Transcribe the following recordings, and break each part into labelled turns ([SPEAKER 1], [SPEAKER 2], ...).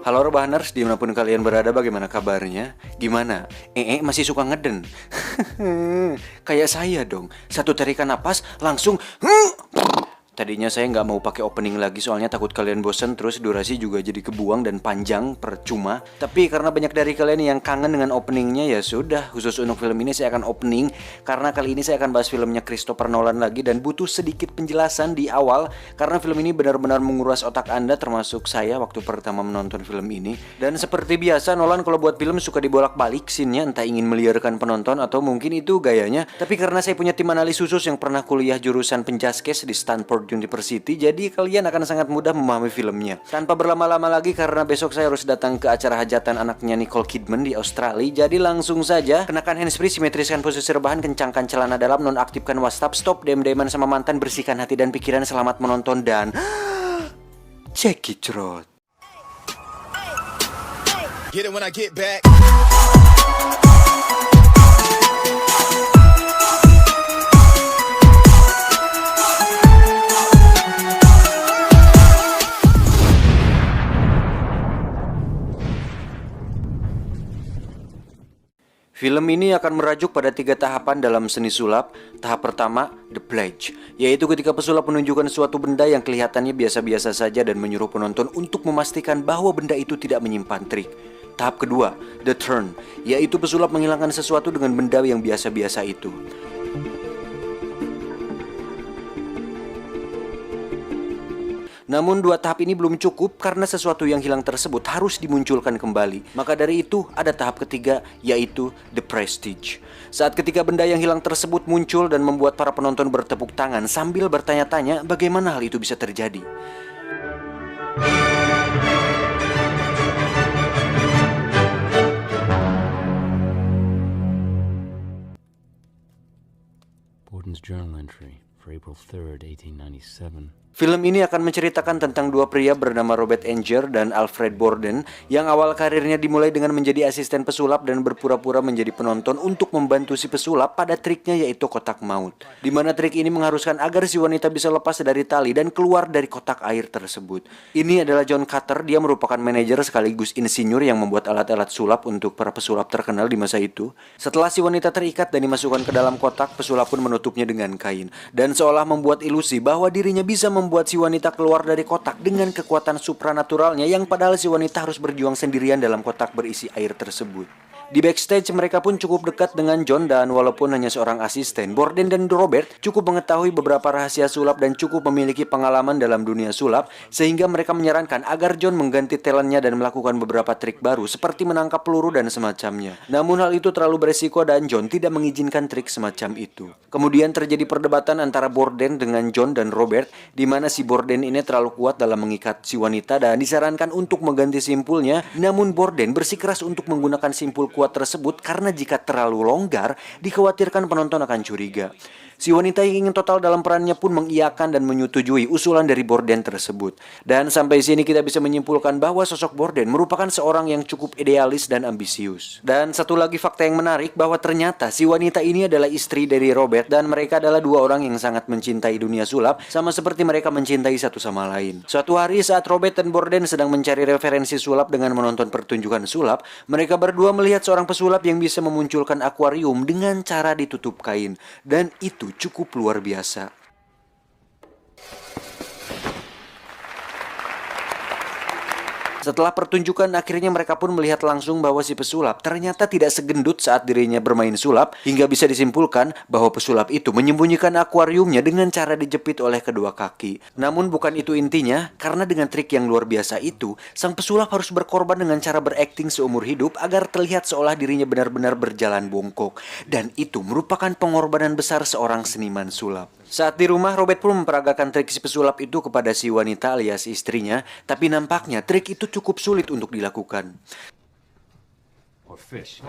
[SPEAKER 1] Halo Rebahaners, dimanapun kalian berada, bagaimana kabarnya? Gimana? Masih suka ngeden? Kayak saya dong, satu tarikan napas langsung Tadinya saya nggak mau pakai opening lagi soalnya takut kalian bosen, terus durasi juga jadi kebuang dan panjang percuma. Tapi karena banyak dari kalian yang kangen dengan openingnya, ya sudah, khusus untuk film ini saya akan opening. Karena kali ini saya akan bahas filmnya Christopher Nolan lagi dan butuh sedikit penjelasan di awal. Karena film ini benar-benar menguras otak Anda, termasuk saya waktu pertama menonton film ini. Dan seperti biasa, Nolan kalau buat film suka dibolak-balik scene-nya, entah ingin meliarkan penonton atau mungkin itu gayanya. Tapi karena saya punya tim analis khusus yang pernah kuliah jurusan penjaskes di Stanford University, jadi kalian akan sangat mudah memahami filmnya. Tanpa berlama-lama lagi, karena besok saya harus datang ke acara hajatan anaknya Nicole Kidman di Australia, jadi langsung saja kenakan handsfree, simetriskan posisi rebahan, kencangkan celana dalam, nonaktifkan WhatsApp, stop dem-deman sama mantan, bersihkan hati dan pikiran, selamat menonton dan check it out.
[SPEAKER 2] Get it when I get back.
[SPEAKER 1] Film ini akan merajuk pada 3 tahapan dalam seni sulap. Tahap pertama, The Pledge, yaitu ketika pesulap menunjukkan suatu benda yang kelihatannya biasa-biasa saja dan menyuruh penonton untuk memastikan bahwa benda itu tidak menyimpan trik. Tahap kedua, The Turn, yaitu pesulap menghilangkan sesuatu dengan benda yang biasa-biasa itu. Namun 2 tahap ini belum cukup karena sesuatu yang hilang tersebut harus dimunculkan kembali. Maka dari itu ada tahap ketiga, yaitu The Prestige. Saat ketika benda yang hilang tersebut muncul dan membuat para penonton bertepuk tangan sambil bertanya-tanya bagaimana hal itu bisa terjadi.
[SPEAKER 3] Borden's journal entry for April 3rd, 1897.
[SPEAKER 1] Film ini akan menceritakan tentang 2 pria bernama Robert Anger dan Alfred Borden yang awal karirnya dimulai dengan menjadi asisten pesulap dan berpura-pura menjadi penonton untuk membantu si pesulap pada triknya, yaitu kotak maut. Di mana trik ini mengharuskan agar si wanita bisa lepas dari tali dan keluar dari kotak air tersebut. Ini adalah John Carter, dia merupakan manajer sekaligus insinyur yang membuat alat-alat sulap untuk para pesulap terkenal di masa itu. Setelah si wanita terikat dan dimasukkan ke dalam kotak, pesulap pun menutupnya dengan kain dan seolah membuat ilusi bahwa dirinya bisa membuat si wanita keluar dari kotak dengan kekuatan supranaturalnya, yang padahal si wanita harus berjuang sendirian dalam kotak berisi air tersebut. Di backstage mereka pun cukup dekat dengan John, dan walaupun hanya seorang asisten, Borden dan Robert cukup mengetahui beberapa rahasia sulap dan cukup memiliki pengalaman dalam dunia sulap, sehingga mereka menyarankan agar John mengganti talentnya dan melakukan beberapa trik baru seperti menangkap peluru dan semacamnya. Namun hal itu terlalu beresiko dan John tidak mengizinkan trik semacam itu. Kemudian terjadi perdebatan antara Borden dengan John dan Robert, di mana si Borden ini terlalu kuat dalam mengikat si wanita dan disarankan untuk mengganti simpulnya. Namun Borden bersikeras untuk menggunakan simpul kuat tersebut karena jika terlalu longgar, dikhawatirkan penonton akan curiga. Si wanita yang ingin total dalam perannya pun mengiyakan dan menyetujui usulan dari Borden tersebut. Dan sampai sini kita bisa menyimpulkan bahwa sosok Borden merupakan seorang yang cukup idealis dan ambisius. Dan satu lagi fakta yang menarik, bahwa ternyata si wanita ini adalah istri dari Robert dan mereka adalah 2 orang yang sangat mencintai dunia sulap, sama seperti mereka mencintai satu sama lain. Suatu hari saat Robert dan Borden sedang mencari referensi sulap dengan menonton pertunjukan sulap, mereka berdua melihat seorang pesulap yang bisa memunculkan akuarium dengan cara ditutup kain, dan itu cukup luar biasa. Setelah pertunjukan, akhirnya mereka pun melihat langsung bahwa si pesulap ternyata tidak segendut saat dirinya bermain sulap, hingga bisa disimpulkan bahwa pesulap itu menyembunyikan akuariumnya dengan cara dijepit oleh kedua kaki. Namun bukan itu intinya, karena dengan trik yang luar biasa itu, sang pesulap harus berkorban dengan cara berakting seumur hidup agar terlihat seolah dirinya benar-benar berjalan bongkok. Dan itu merupakan pengorbanan besar seorang seniman sulap. Saat di rumah, Robert pun memperagakan trik si pesulap itu kepada si wanita alias istrinya, tapi nampaknya trik itu cukup sulit untuk dilakukan.
[SPEAKER 3] Or fish.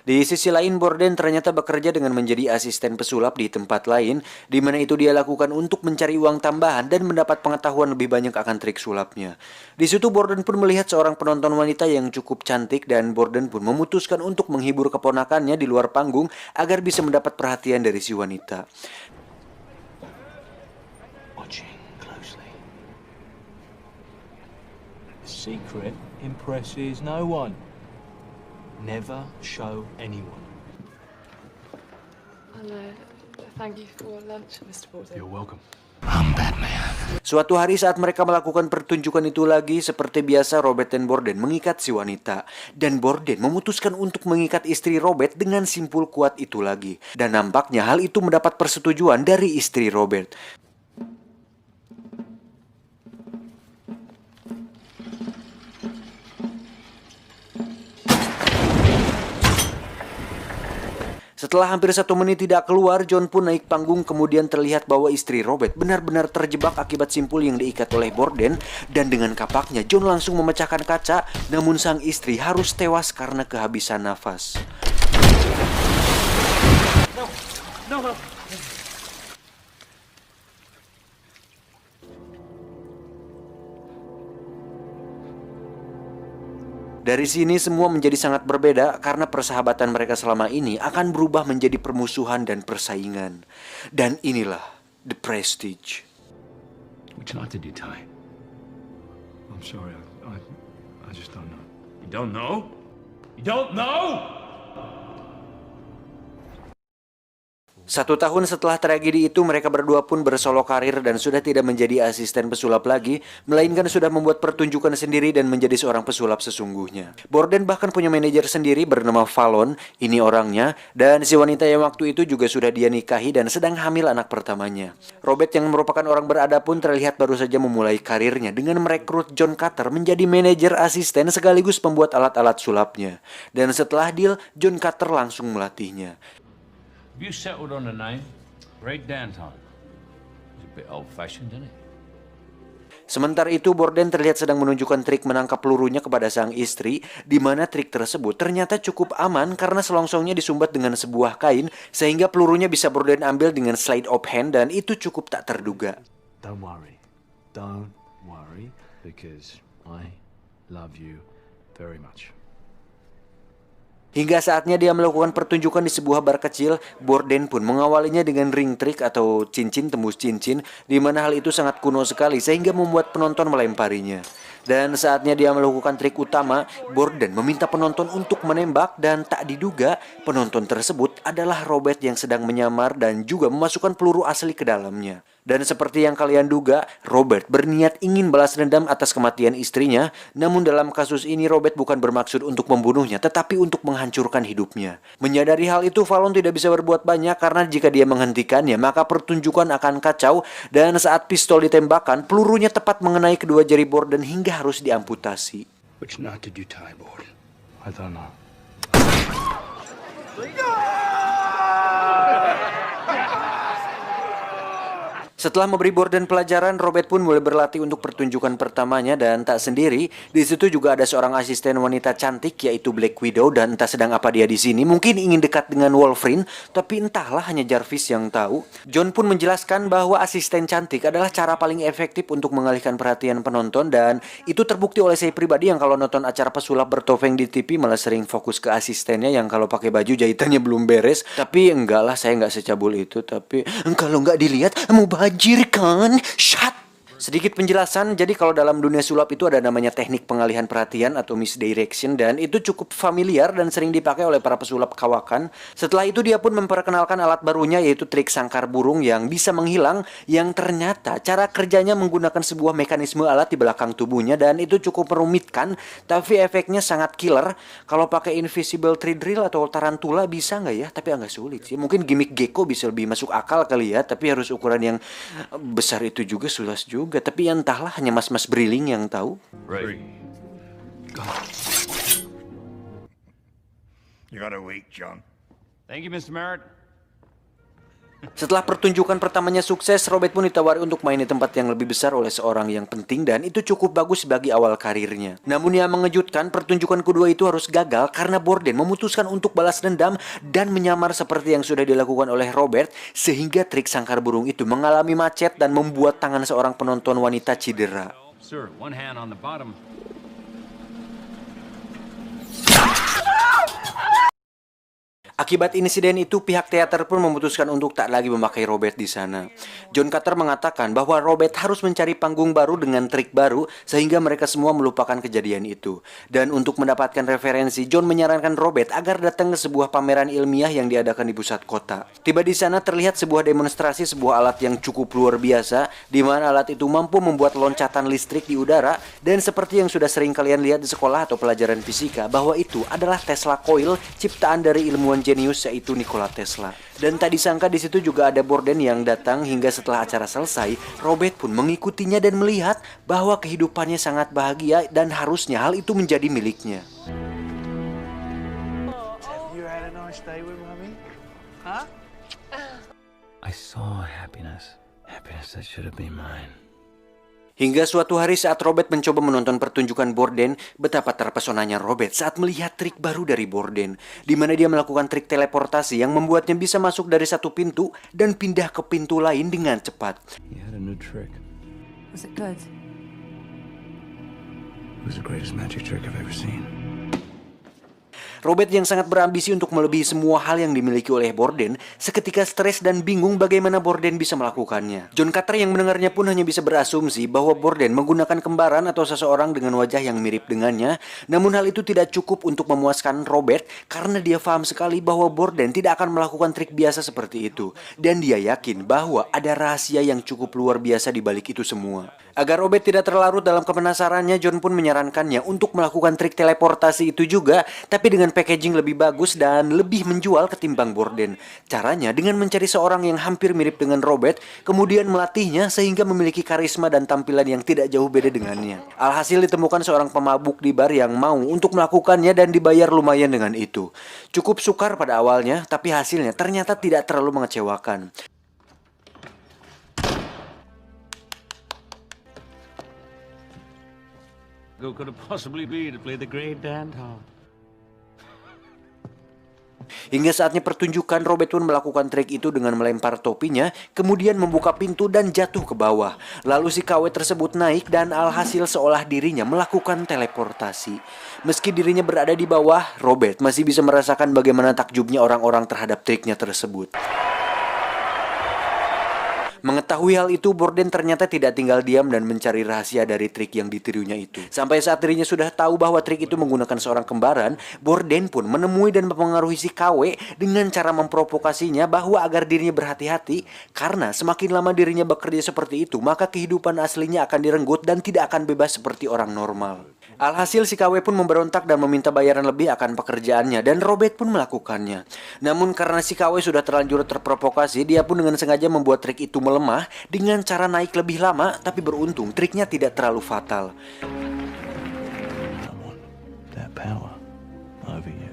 [SPEAKER 1] Di sisi lain, Borden ternyata bekerja dengan menjadi asisten pesulap di tempat lain, di mana itu dia lakukan untuk mencari uang tambahan dan mendapat pengetahuan lebih banyak akan trik sulapnya. Di situ Borden pun melihat seorang penonton wanita yang cukup cantik, dan Borden pun memutuskan untuk menghibur keponakannya di luar panggung agar bisa mendapat perhatian dari si wanita.
[SPEAKER 3] Watching closely.
[SPEAKER 4] secret impresses no one. Never show anyone.
[SPEAKER 5] Hello. Thank you for lunch, Mr. Borden.
[SPEAKER 4] You're welcome.
[SPEAKER 1] Suatu hari saat mereka melakukan pertunjukan itu lagi, seperti biasa Robert dan Borden mengikat si wanita. Dan Borden memutuskan untuk mengikat istri Robert dengan simpul kuat itu lagi. Dan nampaknya hal itu mendapat persetujuan dari istri Robert. Setelah hampir 1 menit tidak keluar, John pun naik panggung. Kemudian terlihat bahwa istri Robert benar-benar terjebak akibat simpul yang diikat oleh Borden. Dan dengan kapaknya, John langsung memecahkan kaca. Namun sang istri harus tewas karena kehabisan nafas.
[SPEAKER 4] No.
[SPEAKER 1] Dari sini semua menjadi sangat berbeda karena persahabatan mereka selama ini akan berubah menjadi permusuhan dan persaingan. Dan inilah The Prestige.
[SPEAKER 3] Which knot did you tie?
[SPEAKER 4] I'm sorry, I just don't know. You don't know? You don't know?
[SPEAKER 1] 1 tahun setelah tragedi itu, mereka berdua pun bersolo karir dan sudah tidak menjadi asisten pesulap lagi, melainkan sudah membuat pertunjukan sendiri dan menjadi seorang pesulap sesungguhnya. Borden bahkan punya manajer sendiri bernama Fallon, ini orangnya, dan si wanita yang waktu itu juga sudah dia nikahi dan sedang hamil anak pertamanya. Robert yang merupakan orang berada pun terlihat baru saja memulai karirnya dengan merekrut John Carter menjadi manajer asisten sekaligus pembuat alat-alat sulapnya. Dan setelah deal, John Carter langsung melatihnya.
[SPEAKER 3] Have you settled on a name? Ray Danton. It's a bit old-fashioned, isn't it?
[SPEAKER 1] Sementara itu, Borden terlihat sedang menunjukkan trik menangkap pelurunya kepada sang istri, di mana trik tersebut ternyata cukup aman karena selongsongnya disumbat dengan sebuah kain, sehingga pelurunya bisa Borden ambil dengan slide of hand, dan itu cukup tak terduga.
[SPEAKER 4] Don't worry, because I love you very much.
[SPEAKER 1] Hingga saatnya dia melakukan pertunjukan di sebuah bar kecil, Borden pun mengawalinya dengan ring trick atau cincin tembus cincin, di mana hal itu sangat kuno sekali sehingga membuat penonton melemparinya. Dan saatnya dia melakukan trik utama, Borden meminta penonton untuk menembak dan tak diduga penonton tersebut adalah Robert yang sedang menyamar dan juga memasukkan peluru asli ke dalamnya. Dan seperti yang kalian duga, Robert berniat ingin balas dendam atas kematian istrinya. Namun dalam kasus ini Robert bukan bermaksud untuk membunuhnya, tetapi untuk menghancurkan hidupnya. Menyadari hal itu, Fallon tidak bisa berbuat banyak karena jika dia menghentikannya, maka pertunjukan akan kacau. Dan saat pistol ditembakkan, pelurunya tepat mengenai kedua jari Borden hingga harus diamputasi.
[SPEAKER 3] Which knot did you tie, Borden?
[SPEAKER 4] I don't know.
[SPEAKER 1] Setelah memberi Borden pelajaran, Robert pun mulai berlatih untuk pertunjukan pertamanya dan tak sendiri. Di situ juga ada seorang asisten wanita cantik yaitu Black Widow dan entah sedang apa dia di sini. Mungkin ingin dekat dengan Wolverine, tapi entahlah hanya Jarvis yang tahu. John pun menjelaskan bahwa asisten cantik adalah cara paling efektif untuk mengalihkan perhatian penonton dan itu terbukti oleh saya pribadi yang kalau nonton acara pesulap bertopeng di TV malah sering fokus ke asistennya yang kalau pakai baju jahitannya belum beres. Tapi enggak lah, saya enggak secabul itu. Tapi kalau enggak dilihat mau bajir kan? Shut! Sedikit penjelasan, jadi kalau dalam dunia sulap itu ada namanya teknik pengalihan perhatian atau misdirection dan itu cukup familiar dan sering dipakai oleh para pesulap kawakan. Setelah itu dia pun memperkenalkan alat barunya yaitu trik sangkar burung yang bisa menghilang, yang ternyata cara kerjanya menggunakan sebuah mekanisme alat di belakang tubuhnya dan itu cukup merumitkan tapi efeknya sangat killer. Kalau pakai invisible tree drill atau tarantula bisa nggak ya? Tapi agak sulit sih. Mungkin gimmick gecko bisa lebih masuk akal kali ya, tapi harus ukuran yang besar itu juga sulas juga. Tapi ya entahlah, hanya mas-mas Brilling yang tahu.
[SPEAKER 3] Ray.
[SPEAKER 2] You got a week, John.
[SPEAKER 3] Thank you, Mr. Merritt.
[SPEAKER 1] Setelah pertunjukan pertamanya sukses, Robert pun ditawari untuk main di tempat yang lebih besar oleh seorang yang penting dan itu cukup bagus bagi awal karirnya. Namun yang mengejutkan, pertunjukan kedua itu harus gagal karena Borden memutuskan untuk balas dendam dan menyamar seperti yang sudah dilakukan oleh Robert sehingga trik sangkar burung itu mengalami macet dan membuat tangan seorang penonton wanita cedera.
[SPEAKER 3] Sir, one hand on the bottom.
[SPEAKER 1] Akibat insiden itu, pihak teater pun memutuskan untuk tak lagi memakai Robert di sana. John Carter mengatakan bahwa Robert harus mencari panggung baru dengan trik baru sehingga mereka semua melupakan kejadian itu. Dan untuk mendapatkan referensi, John menyarankan Robert agar datang ke sebuah pameran ilmiah yang diadakan di pusat kota. Tiba di sana terlihat sebuah demonstrasi sebuah alat yang cukup luar biasa, di mana alat itu mampu membuat loncatan listrik di udara, dan seperti yang sudah sering kalian lihat di sekolah atau pelajaran fisika, bahwa itu adalah Tesla Coil, ciptaan dari ilmuwan jenius yaitu Nikola Tesla. Dan tak disangka di situ juga ada Borden yang datang, hingga setelah acara selesai, Robert pun mengikutinya dan melihat bahwa kehidupannya sangat bahagia dan harusnya hal itu menjadi miliknya.
[SPEAKER 3] I saw happiness. Happiness that should have been mine.
[SPEAKER 1] Hingga suatu hari saat Robert mencoba menonton pertunjukan Borden, betapa terpesonanya Robert saat melihat trik baru dari Borden, di mana dia melakukan trik teleportasi yang membuatnya bisa masuk dari satu pintu dan pindah ke pintu lain dengan cepat.
[SPEAKER 3] He had a new trick.
[SPEAKER 6] Was it good?
[SPEAKER 3] It was the greatest magic trick I've ever seen.
[SPEAKER 1] Robert yang sangat berambisi untuk melebihi semua hal yang dimiliki oleh Borden, seketika stres dan bingung bagaimana Borden bisa melakukannya. John Carter yang mendengarnya pun hanya bisa berasumsi bahwa Borden menggunakan kembaran atau seseorang dengan wajah yang mirip dengannya, namun hal itu tidak cukup untuk memuaskan Robert karena dia paham sekali bahwa Borden tidak akan melakukan trik biasa seperti itu, dan dia yakin bahwa ada rahasia yang cukup luar biasa di balik itu semua. Agar Robert tidak terlarut dalam kepenasarannya, John pun menyarankannya untuk melakukan trik teleportasi itu juga, tapi dengan packaging lebih bagus dan lebih menjual ketimbang Borden. Caranya dengan mencari seorang yang hampir mirip dengan Robert, kemudian melatihnya sehingga memiliki karisma dan tampilan yang tidak jauh beda dengannya. Alhasil ditemukan seorang pemabuk di bar yang mau untuk melakukannya dan dibayar lumayan dengan itu. Cukup sukar pada awalnya, tapi hasilnya ternyata tidak terlalu mengecewakan.
[SPEAKER 3] Who could it possibly be to play the great Danton?
[SPEAKER 1] Hingga saatnya pertunjukan, Robert pun melakukan trik itu dengan melempar topinya, kemudian membuka pintu dan jatuh ke bawah. Lalu si KW tersebut naik dan alhasil seolah dirinya melakukan teleportasi. Meski dirinya berada di bawah, Robert masih bisa merasakan bagaimana takjubnya orang-orang terhadap triknya tersebut. Mengetahui hal itu, Borden ternyata tidak tinggal diam dan mencari rahasia dari trik yang ditirunya itu. Sampai saat dirinya sudah tahu bahwa trik itu menggunakan seorang kembaran, Borden pun menemui dan mempengaruhi si KW dengan cara memprovokasinya bahwa agar dirinya berhati-hati, karena semakin lama dirinya bekerja seperti itu, maka kehidupan aslinya akan direnggut dan tidak akan bebas seperti orang normal. Alhasil si KW pun memberontak dan meminta bayaran lebih akan pekerjaannya, dan Robert pun melakukannya. Namun karena si KW sudah terlanjur terprovokasi, dia pun dengan sengaja membuat trik itu melemah dengan cara naik lebih lama, tapi beruntung triknya tidak terlalu fatal.
[SPEAKER 3] That power over you.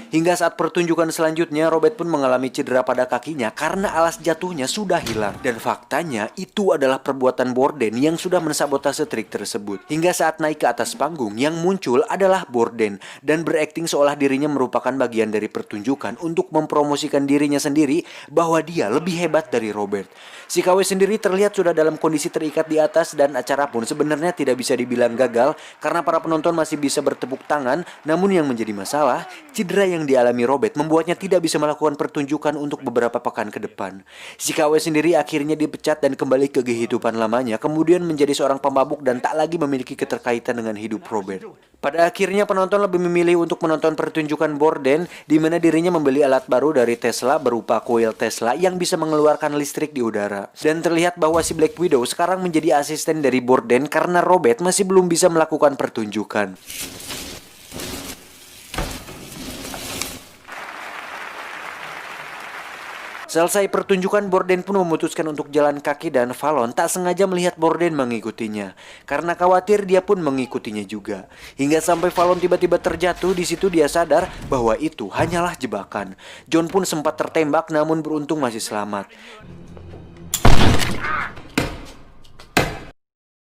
[SPEAKER 1] Hingga saat pertunjukan selanjutnya, Robert pun mengalami cedera pada kakinya karena alas jatuhnya sudah hilang. Dan faktanya itu adalah perbuatan Borden yang sudah mensabotase trik tersebut. Hingga saat naik ke atas panggung, yang muncul adalah Borden dan berakting seolah dirinya merupakan bagian dari pertunjukan untuk mempromosikan dirinya sendiri bahwa dia lebih hebat dari Robert. Si KW sendiri terlihat sudah dalam kondisi terikat di atas, dan acara pun sebenarnya tidak bisa dibilang gagal karena para penonton masih bisa bertepuk tangan. Namun yang menjadi masalah, cedera yang dialami Robert membuatnya tidak bisa melakukan pertunjukan untuk beberapa pekan ke depan. Si KW sendiri akhirnya dipecat dan kembali ke kehidupan lamanya, kemudian menjadi seorang pemabuk dan tak lagi memiliki keterkaitan dengan hidup Robert. Pada akhirnya penonton lebih memilih untuk menonton pertunjukan Borden, di mana dirinya membeli alat baru dari Tesla berupa coil Tesla yang bisa mengeluarkan listrik di udara. Dan terlihat bahwa si Black Widow sekarang menjadi asisten dari Borden karena Robert masih belum bisa melakukan pertunjukan. Selesai pertunjukan, Borden pun memutuskan untuk jalan kaki dan Fallon tak sengaja melihat Borden mengikutinya. Karena khawatir, dia pun mengikutinya juga. Hingga sampai Fallon tiba-tiba terjatuh, di situ dia sadar bahwa itu hanyalah jebakan. John pun sempat tertembak namun beruntung masih selamat.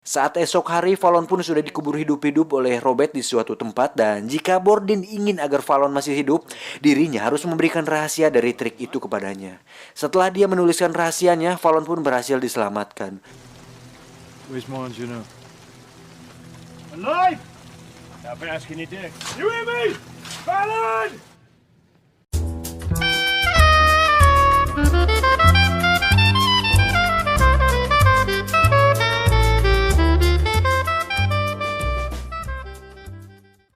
[SPEAKER 1] Saat esok hari, Fallon pun sudah dikubur hidup-hidup oleh Robert di suatu tempat, dan jika Borden ingin agar Fallon masih hidup, dirinya harus memberikan rahasia dari trik itu kepadanya. Setelah dia menuliskan rahasianya, Fallon pun berhasil diselamatkan.
[SPEAKER 4] Where's mine, you know?
[SPEAKER 3] Alive! Stop asking your dick. You hear me? Fallon!